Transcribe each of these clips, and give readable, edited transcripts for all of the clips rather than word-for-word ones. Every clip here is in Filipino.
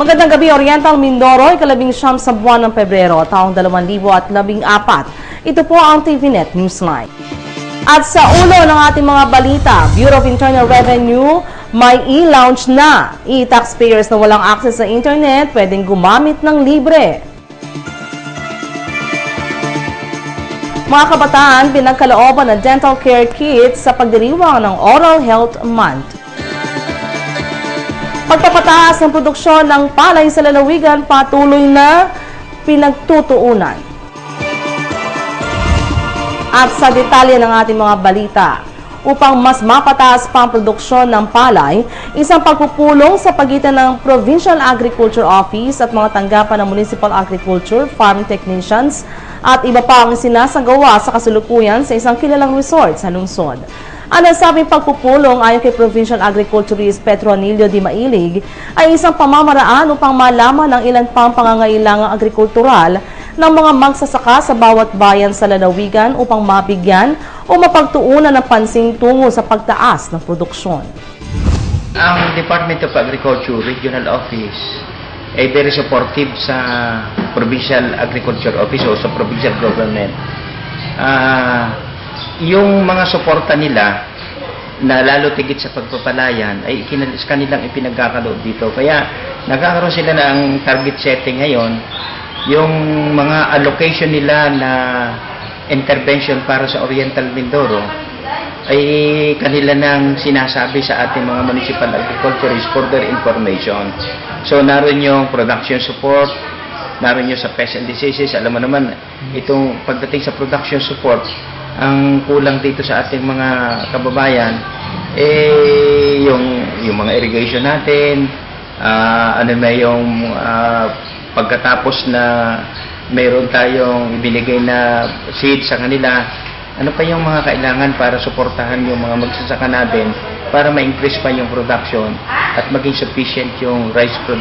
Magandang gabi, Oriental Mindoro, ikalabing-siyam sa buwan ng Pebrero, taong 2014. Ito po ang TVNet Newsline. At sa ulo ng ating mga balita, Bureau of Internal Revenue may e-launch na. E-taxpayers na walang access sa internet pwedeng gumamit ng libre. Mga kabataan, pinagkalooban ng dental care kits sa pagdiriwang ng Oral Health Month. Pagpapataas ng produksyon ng palay sa lalawigan patuloy na pinagtutuunan. At sa detalye ng ating mga balita, upang mas mapataas pa ang produksyon ng palay, isang pagpupulong sa pagitan ng Provincial Agriculture Office at mga tanggapan ng Municipal Agriculture, Farm Technicians at iba pa ang sinasagawa sa kasalukuyan sa isang kilalang resort sa lungsod. Ang nasabing pagpupulong ayon kay Provincial Agriculturist Petronilio Di Mailig ay isang pamamaraan upang malaman ang ilan pang pangangailangang agrikultural ng mga magsasaka sa bawat bayan sa lalawigan upang mabigyan o mapagtuunan ng pansin tungo sa pagtaas ng produksyon. Ang Department of Agriculture Regional Office ay very supportive sa Provincial Agriculture Office o sa provincial government. Yung mga suporta nila na lalo tigit sa pagpapalayan ay kanilang ipinagkakaloob dito. Kaya nagkakaroon sila ng target setting ngayon. Yung mga allocation nila na intervention para sa Oriental Mindoro ay kanila nang sinasabi sa ating mga municipal agriculturists for their information. So naroon yung production support, naroon yung sa pest and diseases. Alam mo naman, itong pagdating sa production support, ang kulang dito sa ating mga kababayan yung mga irrigation natin, pagkatapos na mayroon tayong ibinigay na seed sa kanila, ano pa yung mga kailangan para suportahan yung mga magsasaka natin para ma-increase pa yung production at maging sufficient yung rice crop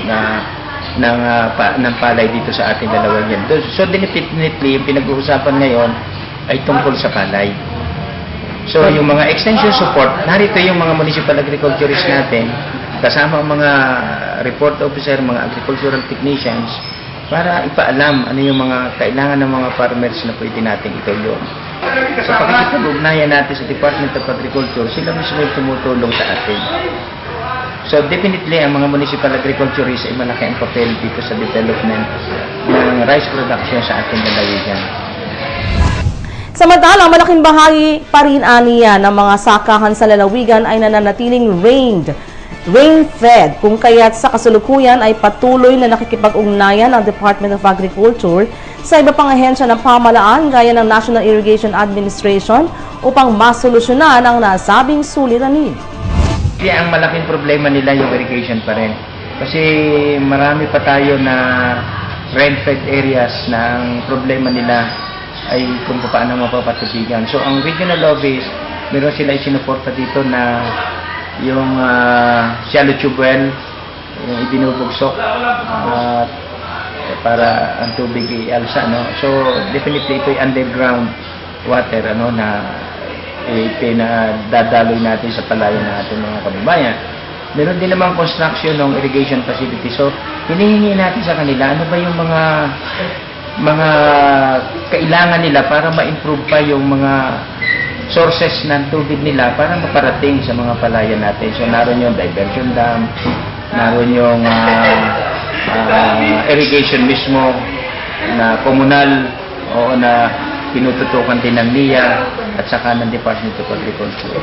ng palay dito sa ating lalawigan. So definitely yung pinag-uusapan ngayon ay tungkol sa palay. So yung mga extension support, narito yung mga municipal agriculturists natin kasama ang mga report officer, mga agricultural technicians para ipaalam ano yung mga kailangan ng mga farmers na pwede nating itulong. Sa pakikipag-ugnayan natin sa Department of Agriculture, sila mismo yung tumutulong sa atin. So definitely ang mga municipal agriculturists ay malaki ang papel dito sa development ng rice production sa ating lalawigan. Samantalang malaking bahagi pa rin aniya ng mga sakahan sa lalawigan ay nananatiling rain-fed, kung kaya't sa kasalukuyan ay patuloy na nakikipag-ugnayan ang Department of Agriculture sa iba pang ahensya ng pamahalaan gaya ng National Irrigation Administration upang masolusyonan ang nasabing suliranin. Kaya ang malaking problema nila yung irrigation pa rin. Kasi marami pa tayo na rain-fed areas na ang problema nila ay kung paano mapapatubigan. So ang regional office, meron sila isinuporta dito na yung shallow tube well, yung ibinubugsok para ang tubig ialsa, no? So definitely ito ay underground water na pinadadaloy natin sa palayan natin mga kababayan. Meron din namang construction ng irrigation facility. So hinihingi natin sa kanila ano ba yung mga kailangan nila para ma-improve pa yung mga sources ng tubig nila para maparating sa mga palayan natin. So naroon yung diversion dam, naroon yung irrigation mismo na komunal o na pinututukan din ng NIA at saka ng Department of Agriculture.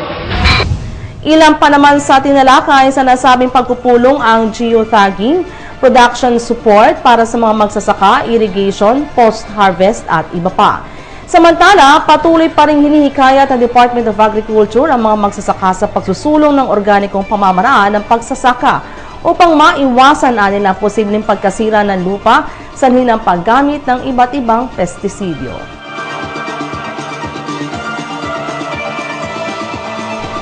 Ilan pa naman sa tinalakay sa nasabing pagpupulong ang geotagging, production support para sa mga magsasaka, irrigation, post-harvest at iba pa. Samantala, patuloy pa rin hinihikayat ng Department of Agriculture ang mga magsasaka sa pagsusulong ng organikong pamamaraan ng pagsasaka upang maiwasan nila ang posibleng pagkasira ng lupa sa hinang paggamit ng iba't ibang pestisidyo.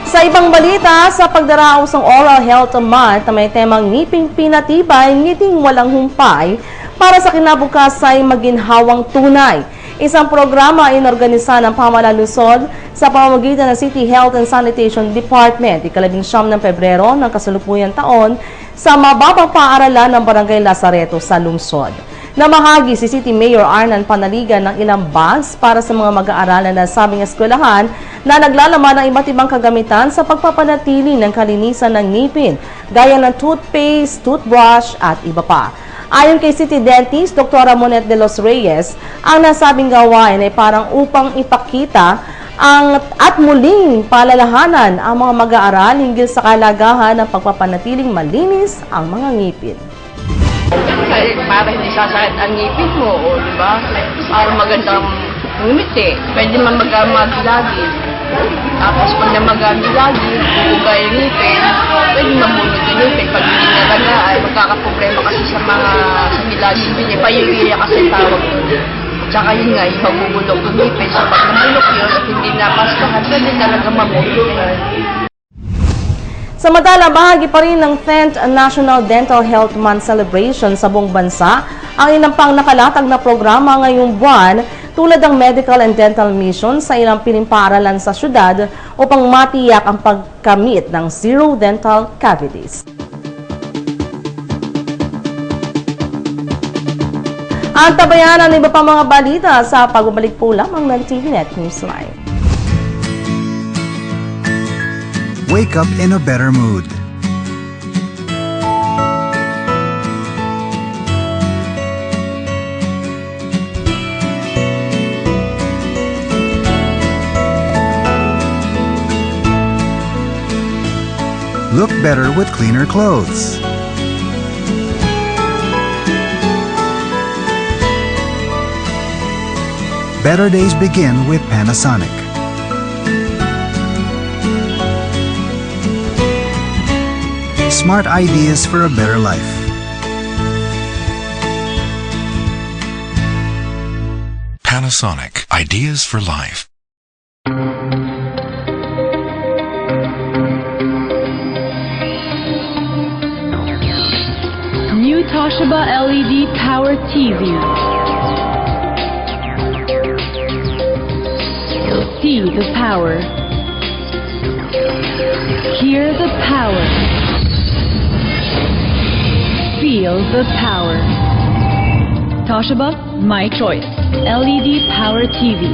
Sa ibang balita, sa pagdaraos ng Oral Health Month na may temang ngiping pinatibay, ngiting walang humpay, para sa kinabukasan ay maginhawang tunay. Isang programa ay inorganisa ng Pamahalaan Luzon sa pamamagitan ng City Health and Sanitation Department, ikalabing-siyam ng Pebrero ng kasalukuyang taon sa mababang paaralan ng Barangay Lazareto sa lungsod. Namahagi si City Mayor Arnan Panaligan ng ilang bags para sa mga mag-aaral na nasabing eskwelahan na naglalaman ng iba't ibang kagamitan sa pagpapanatili ng kalinisan ng ngipin, gaya ng toothpaste, toothbrush at iba pa. Ayon kay City Dentist Dr. Monet de los Reyes, ang nasabing gawain ay parang upang ipakita at muling palalahanan ang mga mag-aaral hinggil sa kalagahan ng pagpapanatiling malinis ang mga ngipin. Para hindi sasakit ang ngipin mo, o diba? Para magandang ngumiti. Pwede man mag-amagi. Tapos pag namag-amagi, bubuga yung ngipin, pwede mabunog yung ngipin. Pag hindi nalaga, ay magkakaproblema kasi sa mga sangilagi. Payuwiya kasi tawag doon. Tsaka yun nga, yung mabubulok yung ngipin. So pag namulok yun at hindi napastahan, pwede talaga mabunog. Samantala, bahagi pa rin ng 10th National Dental Health Month celebration sa buong bansa ang ilang pang nakalatag na programa ngayong buwan tulad ng medical and dental mission sa ilang pinipaaralan sa syudad upang matiyak ang pagkamit ng zero dental cavities. Ang tabayan ng iba pang mga balita sa pagbabalik po lamang ng TVNet News Live. Wake up in a better mood. Look better with cleaner clothes. Better days begin with Panasonic. Smart ideas for a better life. Panasonic, ideas for life. New Toshiba LED Power TV. See the power. Hear the power. Feel the power. Toshiba, my choice. LED Power TV.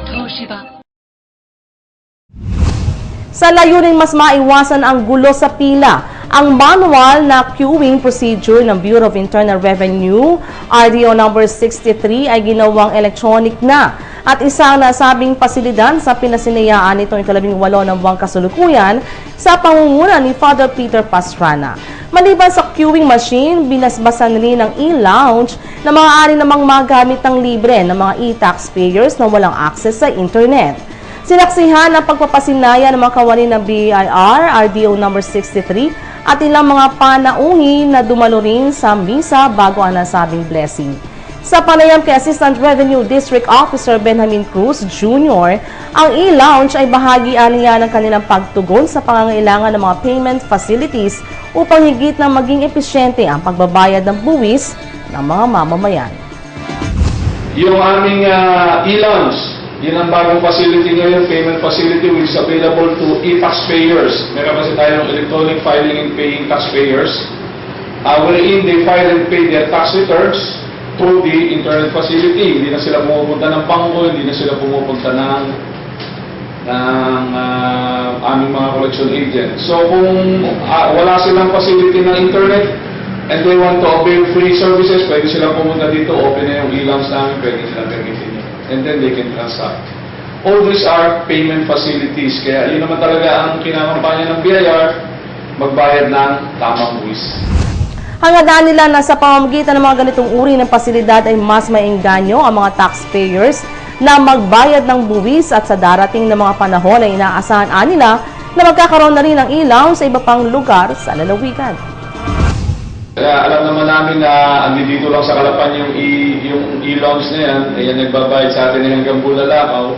Toshiba. Sa layunin mas maiwasan ang gulo sa pila, ang manual na queuing procedure ng Bureau of Internal Revenue, RDO number 63, ay ginawang electronic na. At isang nasabing pasilidad sa pinasinayaan nitong ika-18 ng buwang kasulukuyan sa pangunguna ni Father Peter Pastrana. Maliban sa queuing machine, binasbasan rin ng e-lounge na maaari namang magamit ng libre ng mga e-taxpayers na walang access sa internet. Sinaksihan ang pagpapasinaya ng mga kawani ng BIR, RDO number 63, at ilang mga panauhi na dumalo rin sa misa bago ang nasabing blessing. Sa panayam kay Assistant Revenue District Officer Benjamin Cruz Jr., ang e-lounge ay bahagi niya ng kanilang pagtugon sa pangangailangan ng mga payment facilities upang higit na maging epesyente ang pagbabayad ng buwis ng mga mamamayan. Yung aming e-lounge, yun ang bagong facility ngayon, payment facility, which is available to e-taxpayers. Meron kasi tayong electronic filing and paying taxpayers, wherein they file and pay their tax returns through the internet facility. Hindi na sila pumupunta ng bangko, hindi na sila pumupunta ng aming mga collection agent. So kung wala silang facility ng internet and they want to avail free services, pwede silang pumunta dito, open na yung e-lounge namin, pwede silang gamitin yun. And then they can transact. All these are payment facilities. Kaya yun naman talaga ang kinakampanya ng BIR, magbayad ng tamang buwis. Hanggadaan nila na sa pamamagitan ng mga ganitong uri ng pasilidad ay mas maengganyo ang mga taxpayers na magbayad ng buwis at sa darating na mga panahon ay inaasahan nila na magkakaroon na rin ng e-lounge sa iba pang lugar sa lalawigan. Kaya alam naman namin na andito lang sa Calapan yung e-lounge na yan, ayan nagbabayad sa atin hanggang Bulalakaw.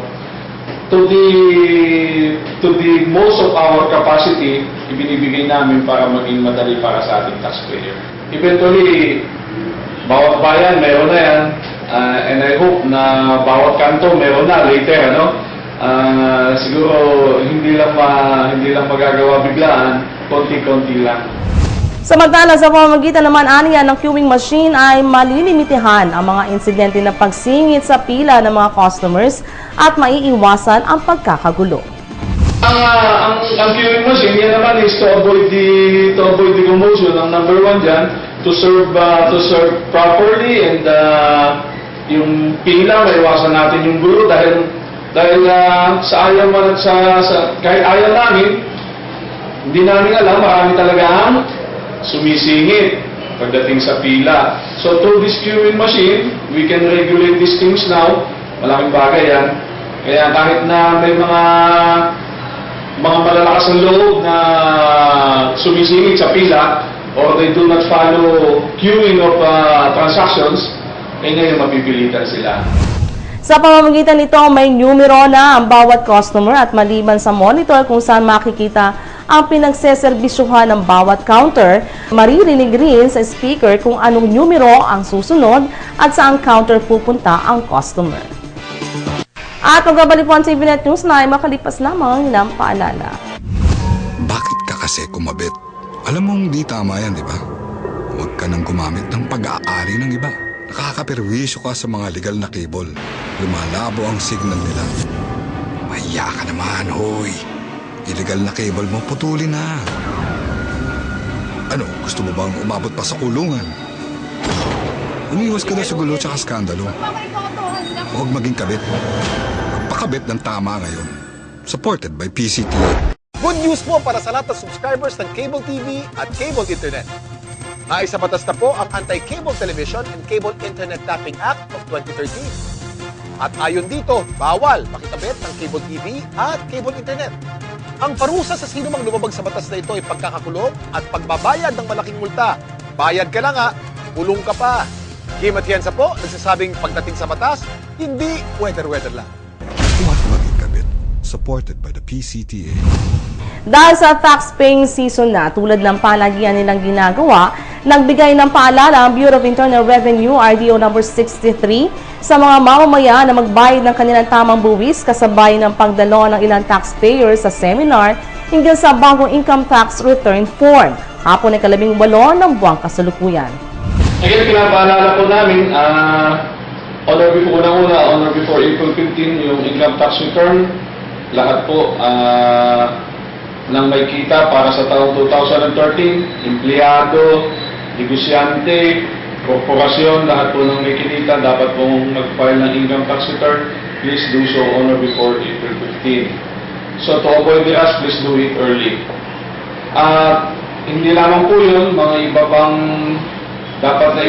To the most of our capacity, ibinibigay namin para maging madali para sa ating taxpayer. Eventually, bawat bayan meron na yan, and I hope na bawat kanto meron na later, ano? Siguro hindi lang magagawa biglaan, konti-konti lang. Samantala, sa pamamagitan naman aniya ng queuing machine ay malilimitahan ang mga insidente ng pagsingit sa pila ng mga customers at maiiwasan ang pagkakagulo. Ang queuing machine, yan naman is to avoid the commotion. Ang number one dyan, to serve properly, and yung pila, maiwasan natin yung gulo dahil sa ayaw man at kahit ayaw namin, hindi namin alam, marami talaga ang sumisingit pagdating sa pila. So through this queuing machine, we can regulate these things now. Malaking bagay yan. Kaya kahit na may mga malalakas ang loob na sumisingit sa pila or they do not follow queuing of transactions, eh ngayon mapipilitan sila. Sa pamamagitan nito, may numero na ang bawat customer at maliban sa monitor kung saan makikita ang pinagseserbisyuhan ng bawat counter, maririnig rin sa speaker kung anong numero ang susunod at saan counter pupunta ang customer. At magbabalik po ang TVNet News na ay makalipas lamang ng paalala. Bakit ka kasi kumabit? Alam mong di tama yan, di ba? Huwag ka nang gumamit ng pag-aari ng iba. Nakakaperwisyo ka sa mga legal na cable. Lumalabo ang signal nila. Mahiya ka naman, hoy. Illegal na cable mo, putulin na. Ano, gusto mo bang umabot pa sa kulungan? Umiwas ka na sa gulo tsaka skandalo. Huwag maging kabit. Magpakabit ng tama ngayon. Supported by PCTA. Good news po para sa lahat ng subscribers ng Cable TV at Cable Internet. Naisabatas na po ang Anti-Cable Television and Cable Internet Tapping Act of 2013. At ayon dito, bawal makikabit ng Cable TV at Cable Internet. Ang parusa sa sino mang lumabag sa batas na ito ay pagkakakulong at pagbabayad ng malaking multa. Bayad ka na nga, kulong ka pa. Kim Atienza po, nagsasabing pagdating sa batas, hindi weather-weather lang. Huwag maging kabit. Supported by the PCTA. Dahil sa tax-paying season na, tulad ng palagian nilang ginagawa, nagbigay ng paalala ang Bureau of Internal Revenue, RDO number 63, sa mga mamamayan na magbayad ng kanilang tamang buwis kasabay ng pagdalo ng ilang taxpayers sa seminar hinggil sa bagong income tax return form. Hapon ay 18 ng buwang kasalukuyan. Again, pinapaalala po namin, on or before April 15, yung income tax return, lahat po ng may kita para sa taong 2013, empleyado, negosyante, korporasyon, lahat po ng may kinita, dapat pong mag-file ng income tax return. Please do so on or before April 15. So to avoid the rush, please do it early. At hindi lamang po yun, mga iba pang dapat na